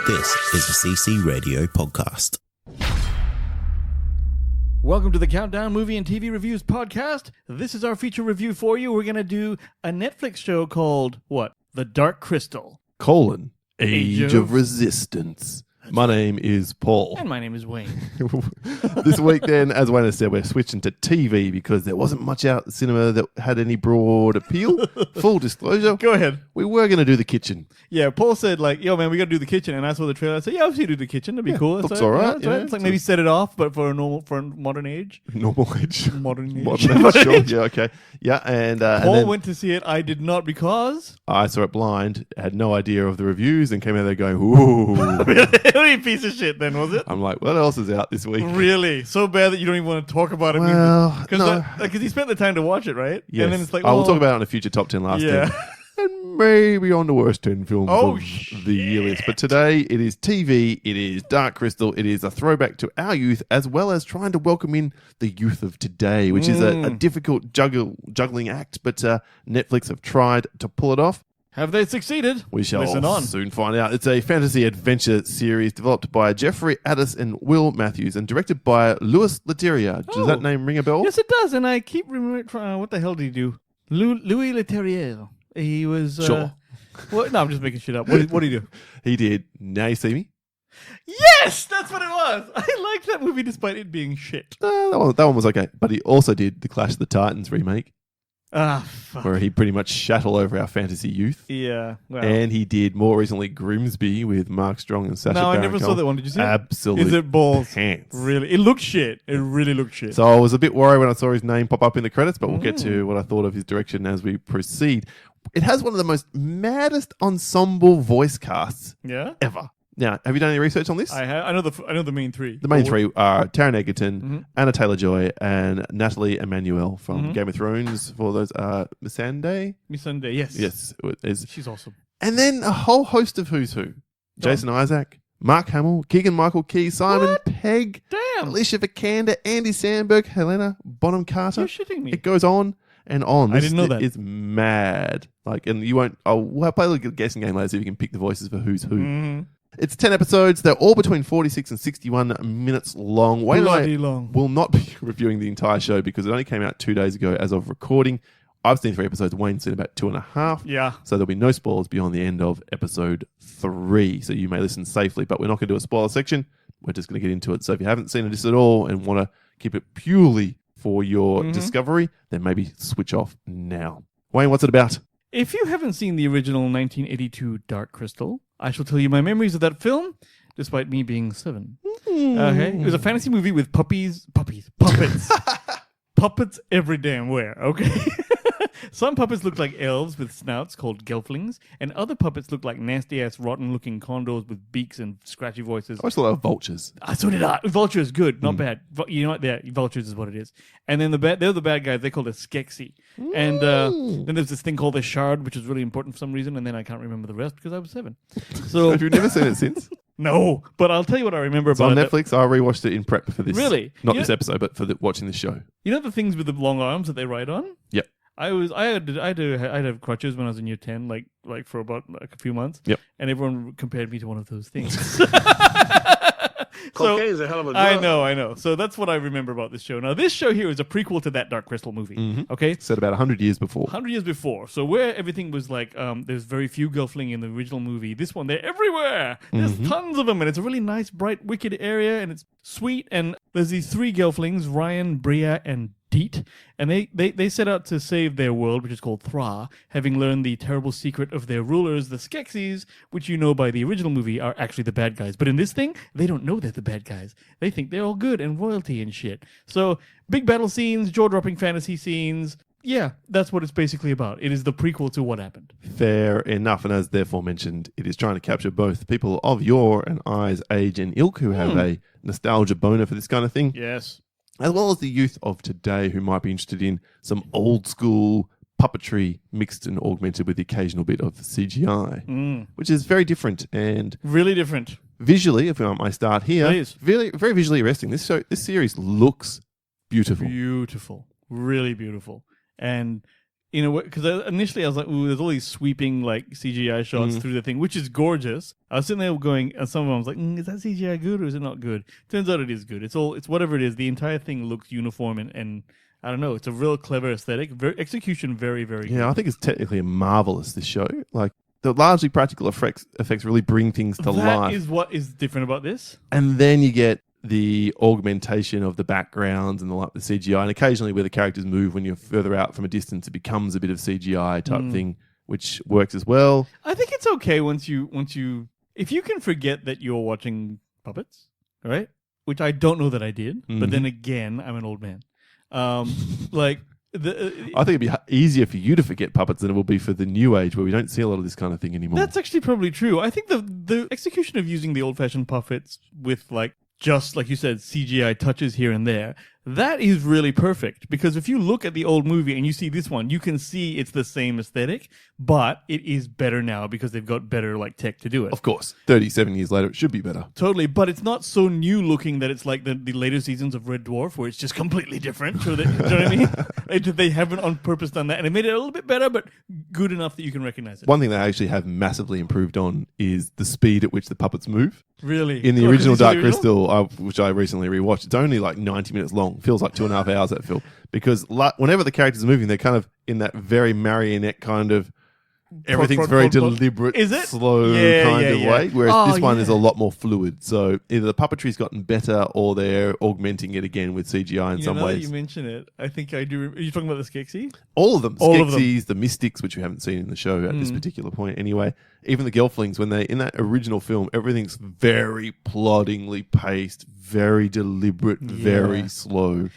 This is a CC Radio podcast. Welcome to the Countdown Movie and TV Reviews podcast. This is our feature review for you. We're going to do a Netflix show called, what? The Dark Crystal. Age of Resistance. My name is Paul. And my name is Wayne. This week then, as Wayne has said, we're switching to TV because there wasn't much out in the cinema that had any broad appeal. Full disclosure. Go ahead. We were going to do The Kitchen. Yeah, Paul said, yo, man, we got to do The Kitchen. And I saw the trailer. I said, yeah, I'll see you do The Kitchen. That'd be cool. Looks all right. Yeah, it's like maybe set it off, but for a modern age. Normal age. Modern age. Modern age, sure. Yeah, okay. Yeah, and Paul went to see it. I did not because... I saw it blind, had no idea of the reviews, and came out there going, ooh. Really piece of shit then, was it? I'm like, what else is out this week? Really? So bad that you don't even want to talk about it? Well, no. Because he spent the time to watch it, right? Yes. And then it's like, we'll talk about it on a future top 10 last 10. And maybe on the worst 10 films of the year list. But today, it is TV, it is Dark Crystal, it is a throwback to our youth, as well as trying to welcome in the youth of today, which is a difficult juggling act, but Netflix have tried to pull it off. Have they succeeded? We shall Listen on. soon find out. It's a fantasy adventure series developed by Jeffrey Addis and Will Matthews and directed by Louis Leterrier. Does that name ring a bell? Yes, it does. And I keep remembering, what the hell did he do? Louis Leterrier. He was... Sure. No, I'm just making shit up. What did he do? He did Now You See Me. Yes! That's what it was! I liked that movie despite it being shit. That one was okay. But he also did the Clash of the Titans remake. Fuck. Where he pretty much shat all over our fantasy youth. Yeah. Well. And he did more recently Grimsby with Mark Strong and Sacha Baron I never saw that one. Did you see it? Absolutely. Is it balls? Pants. Really? It looked shit. It really looked shit. So I was a bit worried when I saw his name pop up in the credits, but we'll get to what I thought of his direction as we proceed. It has one of the most maddest ensemble voice casts ever. Now, have you done any research on this? I have. I know the main three. The main three are Taron Egerton, Anna Taylor-Joy, and Natalie Emmanuel from Game of Thrones. For those, Missandei? Missandei, yes. Yes. She's awesome. And then a whole host of who's who. Jason Isaac, Mark Hamill, Keegan-Michael Key, Simon Pegg, Alicia Vikander, Andy Samberg, Helena Bonham Carter. You're shitting me. It goes on and on. I didn't know that. It's mad. And you won't... we'll play a little guessing game later so you can pick the voices for who's who. It's 10 episodes. They're all between 46 and 61 minutes long. Wayne Bloody and I long. will not be reviewing the entire show because it only came out 2 days ago as of recording. I've seen 3 episodes. Wayne's seen about 2.5. Yeah. So there'll be no spoilers beyond the end of episode 3. So you may listen safely, but we're not going to do a spoiler section. We're just going to get into it. So if you haven't seen this at all and want to keep it purely for your discovery, then maybe switch off now. Wayne, what's it about? If you haven't seen the original 1982 Dark Crystal, I shall tell you my memories of that film, despite me being 7. Okay, it was a fantasy movie with puppets, puppets every damn where. Okay, some puppets look like elves with snouts called gelflings, and other puppets look like nasty ass, rotten looking condors with beaks and scratchy voices. I also love vultures. So did I. Vulture is good, not bad. You know what? Yeah, vultures is what it is. And then they're the bad guys. They call it Skeksis. And then there's this thing called the Shard, which is really important for some reason. And then I can't remember the rest because I was 7. So Have you never seen it since? No, but I'll tell you what I remember It's about on it. Netflix. I rewatched it in prep for this. Really? Not this episode, but for watching the show. You know the things with the long arms that they ride on? Yep. I had to have crutches when I was in year 10, like for about a few months. Yep. And everyone compared me to one of those things. Cocaine's a hell of a drug. I know. So that's what I remember about this show. Now, this show here is a prequel to that Dark Crystal movie. Okay? Said about 100 years before. 100 years before. So where everything was like, there's very few gelfling in the original movie. This one, they're everywhere. There's tons of them. And it's a really nice, bright, wicked area. And it's sweet. And there's these 3 gelflings, Ryan, Bria, and Deet, and they set out to save their world, which is called Thra, having learned the terrible secret of their rulers, the Skeksis, which you know by the original movie are actually the bad guys. But in this thing, they don't know they're the bad guys. They think they're all good and royalty and shit. So big battle scenes, jaw-dropping fantasy scenes. Yeah, that's what it's basically about. It is the prequel to what happened. Fair enough. And as therefore mentioned, it is trying to capture both people of your and I's age and ilk who have a nostalgia boner for this kind of thing. Yes. As well as the youth of today who might be interested in some old school puppetry mixed and augmented with the occasional bit of CGI, which is very different and really different. Visually, if I might start here, Please. very, very visually arresting. This series looks beautiful. Beautiful. Really beautiful. And in a way, because initially I was like, ooh, there's all these sweeping like CGI shots through the thing, which is gorgeous. I was sitting there going, and some of them I was like, is that CGI good or is it not good? Turns out it is good. It's whatever it is. The entire thing looks uniform and I don't know. It's a real clever aesthetic. Execution very, very good. Yeah, I think it's technically marvelous, this show. Like, the largely practical effects really bring things to life. That is what is different about this. And then you get the augmentation of the backgrounds and the CGI, and occasionally where the characters move when you're further out from a distance, it becomes a bit of CGI type thing, which works as well. I think it's okay once you if you can forget that you're watching puppets, right? Which I don't know that I did, but then again, I'm an old man. I think it'd be easier for you to forget puppets than it will be for the new age where we don't see a lot of this kind of thing anymore. That's actually probably true. I think the execution of using the old-fashioned puppets with like just like you said, CGI touches here and there, that is really perfect. Because if you look at the old movie and you see this one, you can see it's the same aesthetic, but it is better now because they've got better like tech to do it. Of course. 37 years later, it should be better. Totally, but it's not so new looking that it's like the later seasons of Red Dwarf where it's just completely different. Do you know what I mean? They haven't on purpose done that, and it made it a little bit better, but good enough that you can recognize it. One thing they actually have massively improved on is the speed at which the puppets move. Really? In the original Dark Crystal, which I recently rewatched, it's only like 90 minutes long. Feels like 2.5 hours, that film. Because whenever the characters are moving, they're kind of in that very marionette kind of, everything's very deliberate, slow kind of way. Whereas this one is a lot more fluid. So either the puppetry's gotten better or they're augmenting it again with CGI in some ways. That you mention it, I think I do. Are you talking about the Skeksis? All of them. Skeksis, the Mystics, which we haven't seen in the show at this particular point anyway. Even the Gelflings, when they in that original film, everything's very ploddingly paced, very deliberate, very slow.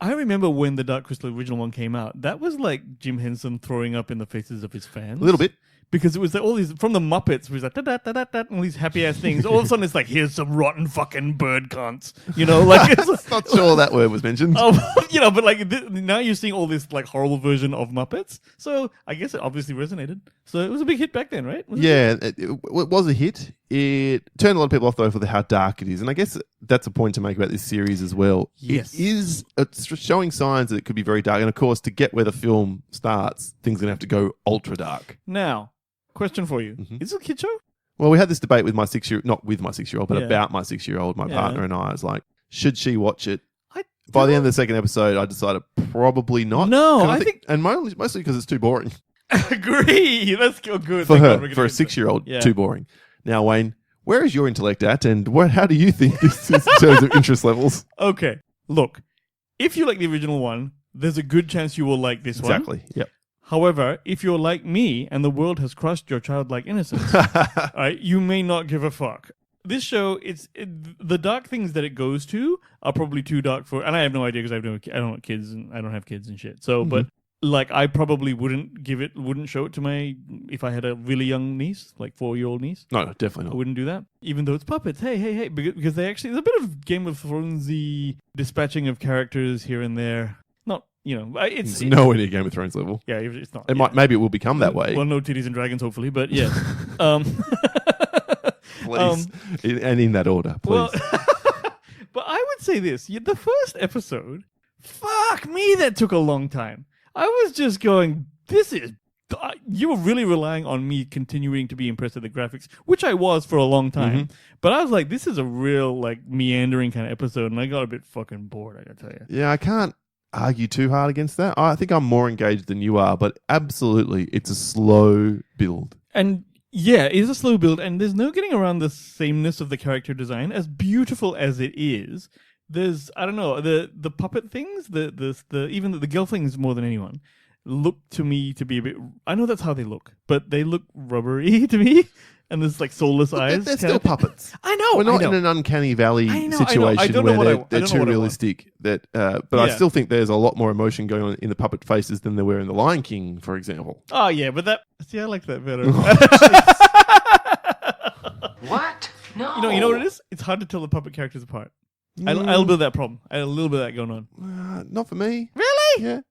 I remember when the Dark Crystal original one came out, that was like Jim Henson throwing up in the faces of his fans. A little bit. Because it was like all these, from the Muppets, where he's like, da-da-da-da-da, all these happy ass things. All of a sudden it's like, here's some rotten fucking bird cunts. You know, like. It's not sure that word was mentioned. But like, now you're seeing all this like horrible version of Muppets. So I guess it obviously resonated. So it was a big hit back then, right? It was a hit. It turned a lot of people off, though, for how dark it is. And I guess that's a point to make about this series as well. Yes. It's showing signs that it could be very dark. And of course, to get where the film starts, things are going to have to go ultra dark. Now, question for you. Is it a kid show? Well, we had this debate with my 6-year-old, not with my 6-year-old, but about my 6-year-old, my partner and I. I was like, should she watch it? By the end of the second episode, I decided probably not. No, I think... And mostly because it's too boring. Agree. That's good. For her, for a 6-year-old, too boring. Now, Wayne, where is your intellect at, and how do you think this is in terms of interest levels? Okay, look, if you like the original one, there's a good chance you will like this one. Exactly, yep. However, if you're like me and the world has crushed your childlike innocence, right, you may not give a fuck. This show, the dark things that it goes to are probably too dark for, and I have no idea because I don't have kids and I don't have kids and shit. So, but like I probably wouldn't show it to if I had a really young niece, like 4-year-old niece. No, definitely not. I wouldn't do that, even though it's puppets. Hey, because they actually, there's a bit of Game of Thrones-y dispatching of characters here and there. Not, it's nowhere near Game of Thrones level. Yeah, it's not. Maybe it will become that way. Well, no titties and dragons, hopefully, but yeah. Please, and in that order, please. Well, but I would say this: the first episode, fuck me, that took a long time. I was just going, this is. You were really relying on me continuing to be impressed with the graphics, which I was for a long time. But I was like, this is a real like meandering kind of episode, and I got a bit fucking bored. I gotta tell you. Yeah, I can't argue too hard against that. I think I'm more engaged than you are, but absolutely, it's a slow build. And yeah, it is a slow build, and there's no getting around the sameness of the character design. As beautiful as it is, there's, I don't know, the puppet things, even the Gelflings more than anyone, look to me to be a bit, I know that's how they look, but they look rubbery to me. And there's like soulless eyes. They're still puppets. I know. We're not in an uncanny valley situation where they're too realistic. But I still think there's a lot more emotion going on in the puppet faces than there were in The Lion King, for example. Oh yeah, but I like that better. What? No. You know what it is? It's hard to tell the puppet characters apart. I had a little bit of that problem. I had a little bit of that going on. Not for me. Really? Yeah.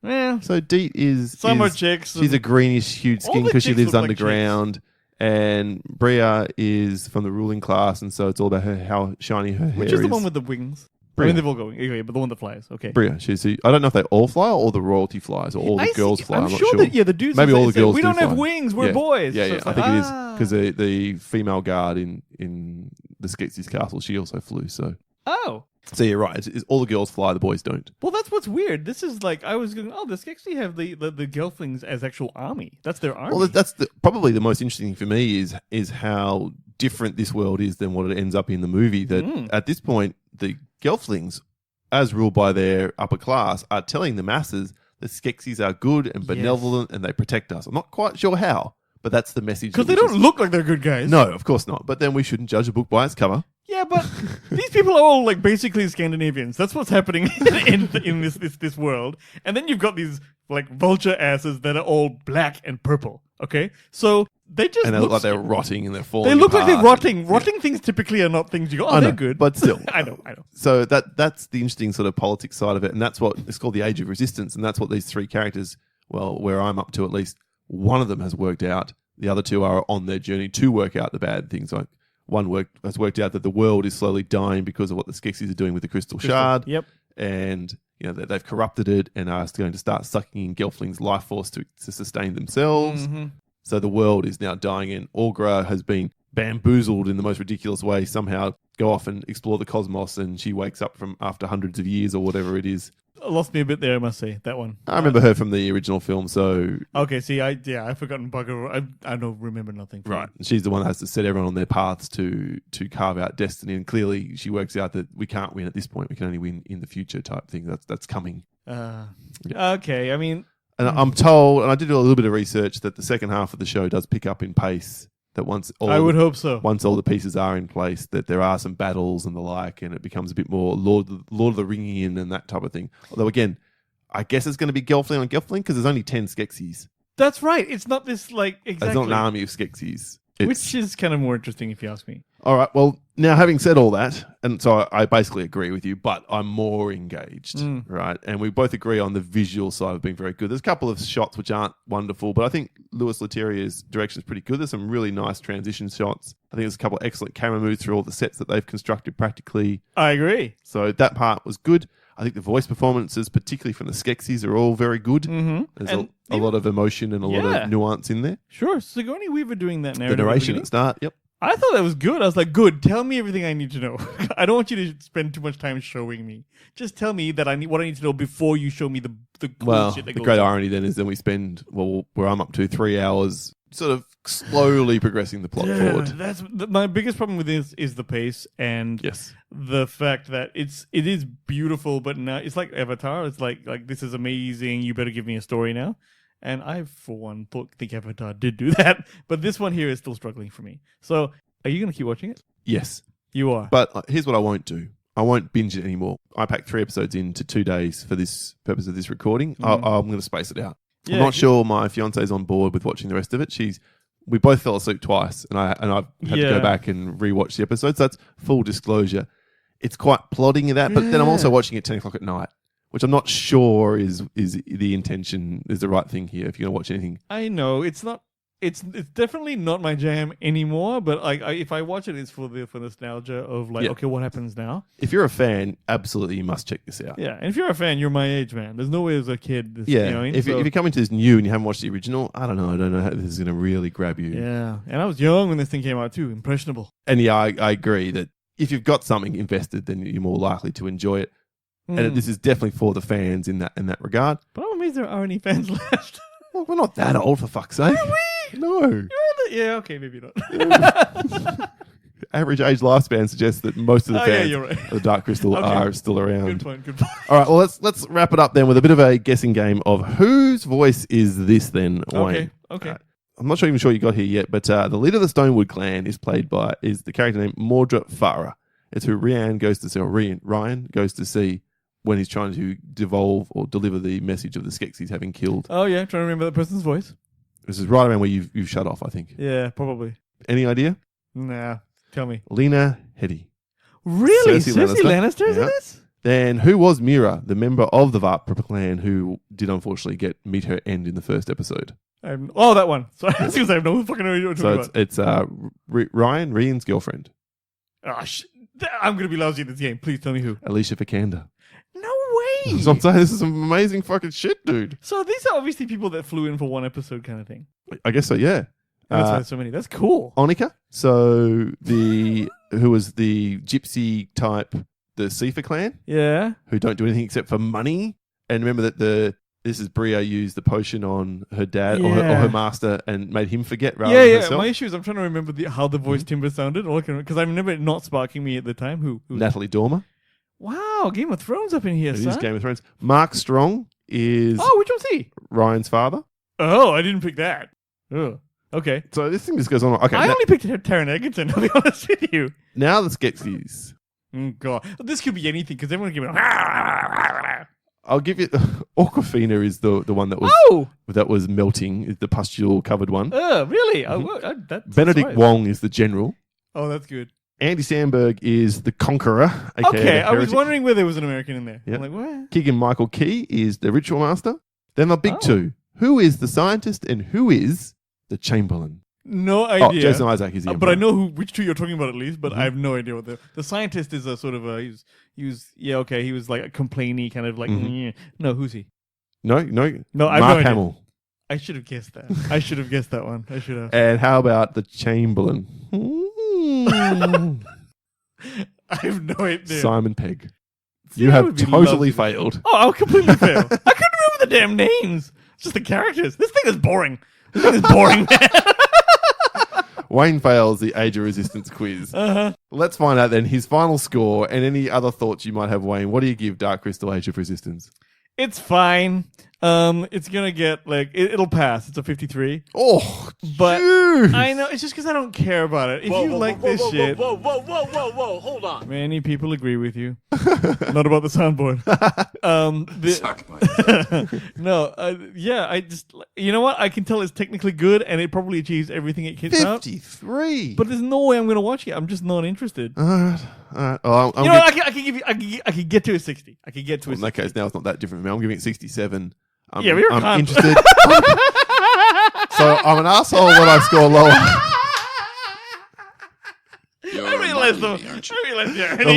Yeah. So Deet is... Some are chicks. She's a greenish, huge skin because she lives underground. And Bria is from the ruling class, and so it's all about how shiny her hair is. Which is the one with the wings? I mean, they've all going. Okay, but the one that flies. Okay. Bria. I don't know if they all fly or the royalty flies or all the girls fly. I'm not sure. That, the dudes. Maybe all the girls. We don't have fly. wings. We're boys. Yeah, so yeah. I think it is because the female guard in the Skeksis castle, she also flew. So. Oh. So you're right. It's all the girls fly, the boys don't. Well, that's what's weird. This is like I was going. The Skeksis have the Gelflings as actual army. That's their army. Well, that's probably the most interesting thing for me is how different this world is than what it ends up in the movie. That at this point, the Gelflings, as ruled by their upper class, are telling the masses that Skeksis are good and benevolent and they protect us. I'm not quite sure how, but that's the message. Because they don't look like they're good guys. No, of course not. But then we shouldn't judge a book by its cover. Yeah, but these people are all like basically Scandinavians. That's what's happening in this world. And then you've got these like vulture asses that are all black and purple. Okay, so they just and they look like they're rotting and they're falling. They look apart. like they're rotting. Rotting things typically are not things you go. Oh, they're good, but still, I know. So that's the interesting sort of politics side of it, and that's what it's called the Age of Resistance, and that's what these three characters. Well, where I'm up to, at least one of them has worked out. The other two are on their journey to work out the bad things. Like one has worked out that the world is slowly dying because of what the Skeksis are doing with the Crystal Shard. Yep. And they've corrupted it and are going to start sucking in Gelfling's life force to sustain themselves. Mm-hmm. So the world is now dying, and Orgra has been bamboozled in the most ridiculous way. Somehow go off and explore the cosmos, and she wakes up from after hundreds of years or whatever it is. Lost me a bit there, I must say, that one. I remember her from the original film, so... Okay, see, I've forgotten bugger. I don't remember nothing. Right. And she's the one that has to set everyone on their paths to carve out destiny, and clearly she works out that we can't win at this point. We can only win in the future type thing. That's coming. Okay, I mean... And I'm told, and I did do a little bit of research, that the second half of the show does pick up in pace. That I would hope so. Once all the pieces are in place, that there are some battles and the like, and it becomes a bit more Lord of the Ringing and that type of thing. Although again, I guess it's going to be Gelfling on Gelfling because there's only 10 Skeksis. That's right. It's not this like exactly. It's not an army of Skeksis. Which is kind of more interesting if you ask me. All right. Well, now having said all that, and so I basically agree with you, but I'm more engaged, right? And we both agree on the visual side of being very good. There's a couple of shots which aren't wonderful, but I think Louis Leterrier's direction is pretty good. There's some really nice transition shots. I think there's a couple of excellent camera moves through all the sets that they've constructed practically. I agree. So that part was good. I think the voice performances, particularly from the Skeksis, are all very good. Mm-hmm. There's a lot of emotion and a lot of nuance in there. Sure. Sigourney Weaver doing that narrative. The narration at the start, yep. I thought that was good. I was like, good. Tell me everything I need to know. I don't want you to spend too much time showing me. Just tell me that what I need to know before you show me the cool shit that goes on. The great irony then is we spend, where I'm up to 3 hours sort of slowly progressing the plot forward. That's my biggest problem with this is the pace and the fact that it is beautiful, but now it's like Avatar. It's like this is amazing. You better give me a story now. And I, for one, think Avatar did do that. But this one here is still struggling for me. So, are you going to keep watching it? Yes. You are. But here's what I won't do. I won't binge it anymore. I packed 3 episodes into 2 days for this purpose of this recording. I'm going to space it out. I'm not sure my fiance's on board with watching the rest of it. We both fell asleep twice, and I've had to go back and rewatch the episodes. That's full disclosure. It's quite plodding in that, but then I'm also watching it 10 o'clock at night, which I'm not sure is the intention, is the right thing here if you're going to watch anything. I know. It's not. It's definitely not my jam anymore, but if I watch it, it's for nostalgia of okay, what happens now? If you're a fan, absolutely you must check this out. Yeah, and if you're a fan, you're my age, man. There's no way as a kid. If you come into this new and you haven't watched the original, I don't know how this is going to really grab you. Yeah, and I was young when this thing came out too, impressionable. And yeah, I agree that if you've got something invested, then you're more likely to enjoy it. And this is definitely for the fans in that regard. But I'm amazed there aren't any fans left. Well, we're not that old, for fuck's sake. Are we? No. Yeah, okay, maybe not. Average age lifespan suggests that most of the fans of the Dark Crystal are still around. Good point. All right, well, let's wrap it up then with a bit of a guessing game of whose voice is this then, Wayne? Okay. I'm not even sure you got here yet, but the leader of the Stonewood clan is the character named Mordra Farah. It's who Ryan goes to see when he's trying to devolve or deliver the message of the Skeksis having killed. Oh yeah, trying to remember that person's voice. This is right around where you've shut off, I think. Yeah, probably. Any idea? Nah, tell me. Lena Headey. Really? Cersei Lannister's in this? Then who was Mira, the member of the Vart clan who did unfortunately meet her end in the first episode? That one. Sorry, I have no fucking idea what you're talking about. It's Ryan's girlfriend. Oh, I'm going to be lousy at this game. Please tell me who. Alicia Vikander. No way. So I'm saying this is some amazing fucking shit, dude. So these are obviously people that flew in for one episode kind of thing. I guess so, yeah. That's why there's so many. That's cool. Onika. So who was the gypsy type, the Sifa clan, Yeah. who don't do anything except for money. And remember that this is Bria used the potion on her dad or her master and made him forget rather than herself. My issue is I'm trying to remember how the voice timbre sounded. Because I remember it not sparking me at the time. Who? Natalie Dormer. Wow, Game of Thrones up in here, It son. is Game of Thrones. Mark Strong is which one's he? Ryan's father. Oh, I didn't pick that. Oh, okay. So this thing just goes on. Okay, I only picked Taron Egerton, to be honest with you. now let's get these. God. This could be anything because everyone can be I'll give you Awkwafina is the one that was melting, the pustule covered one. Oh, really? That's Benedict Wong is the general. Oh, that's good. Andy Samberg is the conqueror. AKA Okay, the I was heretic. wondering where there was an American in there. Yep. I'm like, what? Keegan Michael Key is the ritual master. Then the big two. Who is the scientist and who is the Chamberlain? No idea. Oh, Jason Isaac is the but I Emperor. know which two you're talking about at least, but I have no idea what the scientist is. A sort of a he was like a complainy kind of like no, who's he? No, I have Mark no idea. Hamill. I should have guessed that. I should have guessed that one. I should have. And how about the Chamberlain? I have no idea. Simon Pegg. See, You that have would be totally lovely. failed. Oh, I'll completely fail. I couldn't remember the damn names. It's just the characters. This thing is boring. This thing is boring, man. Wayne fails the Age of Resistance quiz. Let's find out then his final score and any other thoughts you might have, Wayne. What do you give Dark Crystal Age of Resistance? It's fine. It's gonna get it'll pass. It's a 53. Oh, But jeez. I know it's just because I don't care about it. If you like this shit, Whoa, hold on. many people agree with you. Not about the soundboard. I just you know what? I can tell it's technically good and it probably achieves everything it hits out. 53. But there's no way I'm gonna watch it. I'm just not interested. All right. Well, You know what? I can give you. I can get to a 60. I can get to a in that 60. case, now it's not that different for me. I'm giving it 67. Yeah, but you're a I'm cunt. interested. So I'm an asshole when I score lower. You're I realize the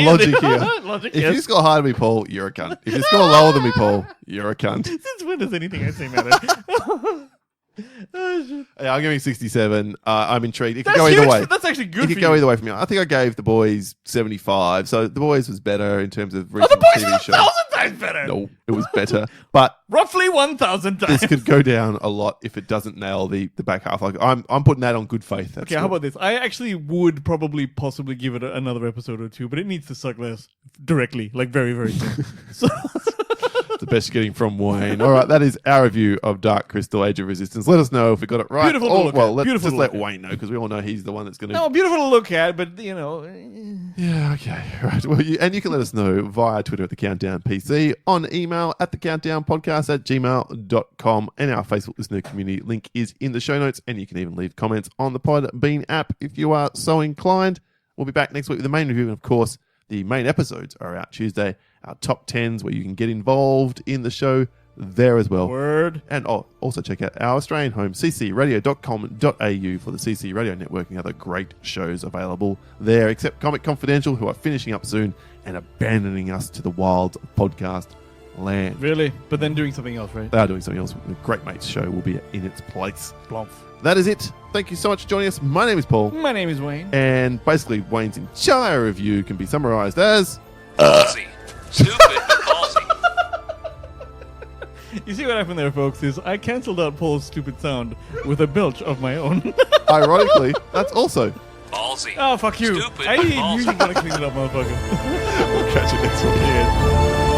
logic here. Logic, If yes. you score higher than me, Paul, you're a cunt. If you score lower than me, Paul, you're a cunt. Since when does anything I say matter? Oh, shit. Yeah, I'm giving 67. I'm intrigued. It could That's go either huge. way. That's actually good It for could go you. either way for me. I think I gave The Boys 75. So The Boys was better in terms of Oh, recent the boys TV is shows. 1,000 times better. No, it was better. But Roughly 1,000 times. this could go down a lot if it doesn't nail the back half. Like I'm putting that on good faith. That's Okay, how all. about this? I actually would probably possibly give it another episode or two, but it needs to suck less directly, like very, very soon. So the best you're getting from Wayne? All right, that is our review of Dark Crystal Age of Resistance. Let us know if we got it right. Beautiful to look at. Let's Beautiful just to let look at. Wayne know because we all know he's the one that's going to. no, beautiful to look at, but you know. Yeah, okay. Right. Well, you can let us know via Twitter at The Countdown PC, on email at thecountdownpodcast@gmail.com, and our Facebook listener community link is in the show notes, and you can even leave comments on the Podbean app if you are so inclined. We'll be back next week with the main review, and of course, the main episodes are out Tuesday, our top 10s where you can get involved in the show there as well. Word. And also check out our Australian home, ccradio.com.au, for the CC Radio Network and other great shows available there, except Comic Confidential, who are finishing up soon and abandoning us to the wilds of podcast land. Really? But then doing something else, right? They are doing something else. The Great Mates show will be in its place. Blomp. That is it. Thank you so much for joining us. My name is Paul. My name is Wayne. And basically, Wayne's entire review can be summarized as... Ballsy. Stupid, but ballsy. You see what happened there, folks, is I cancelled out Paul's stupid sound with a belch of my own. Ironically, that's also... Ballsy. Oh, fuck you. Stupid, I but need ballsy. music when I clean it up, motherfucker. We'll catch you next week. Cheers.